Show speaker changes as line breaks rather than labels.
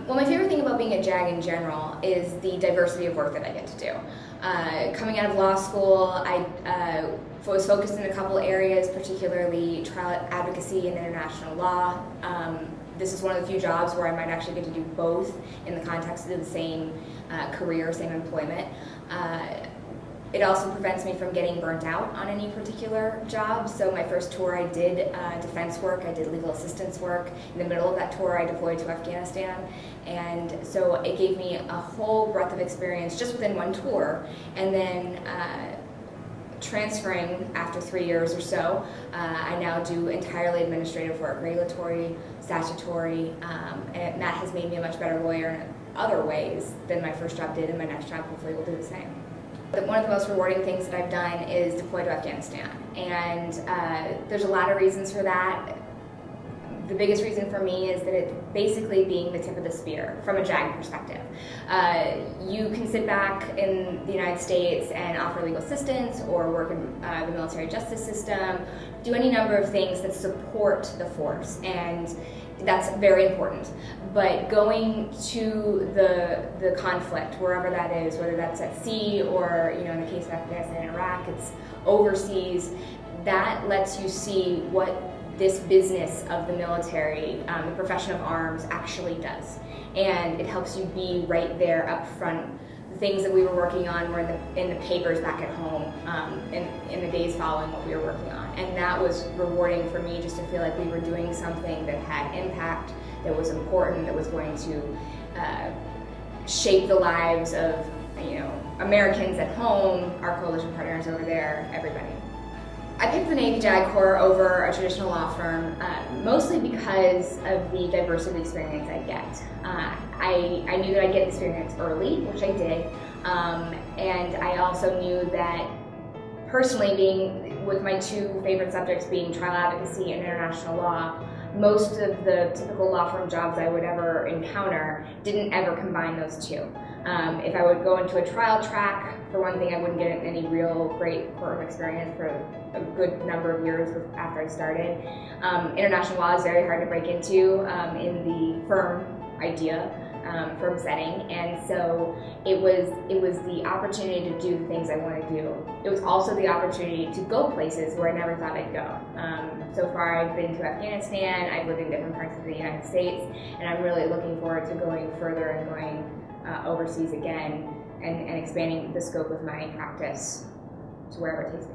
Well, my favorite thing about being a JAG in general is the diversity of work that I get to do. Coming out of law school, I was focused in a couple areas, particularly trial advocacy and international law. This is one of the few jobs where I might actually get to do both in the context of the same career, same employment. It also prevents me from getting burnt out on any particular job. So my first tour I did defense work, I did legal assistance work. In the middle of that tour I deployed to Afghanistan. And so it gave me a whole breadth of experience just within one tour. And then transferring after 3 years or so, I now do entirely administrative work, regulatory, statutory, and that has made me a much better lawyer in other ways than my first job did, and my next job hopefully will do the same. But one of the most rewarding things that I've done is deploy to Afghanistan, and there's a lot of reasons for that. The biggest reason for me is that it's basically being the tip of the spear from a JAG perspective. You can sit back in the United States and offer legal assistance or work in the military justice system, do any number of things that support the force, and that's very important. But going to the conflict, wherever that is, whether that's at sea or, in the case of Afghanistan and Iraq, it's overseas, that lets you see what this business of the military, the profession of arms, actually does. And it helps you be right there up front. The things that we were working on were in the papers back at home in the days following what we were working on. And that was rewarding for me, just to feel like we were doing something that had impact, that was important, that was going to shape the lives of Americans at home, our coalition partners over there, everybody. I picked the Navy JAG Corps over a traditional law firm mostly because of the diversity of experience I get. I knew that I'd get experience early, which I did, and I also knew that personally, being with my two favorite subjects being trial advocacy and international law, most of the typical law firm jobs I would ever encounter didn't ever combine those two. If I would go into a trial track, for one thing, I wouldn't get any real great courtroom experience for a good number of years after I started. International law is very hard to break into in the firm idea, firm setting, and so it was the opportunity to do the things I want to do. It was also the opportunity to go places where I never thought I'd go. So far I've been to Afghanistan, I've lived in different parts of the United States, and I'm really looking forward to going further and going overseas again and expanding the scope of my practice to wherever it takes me.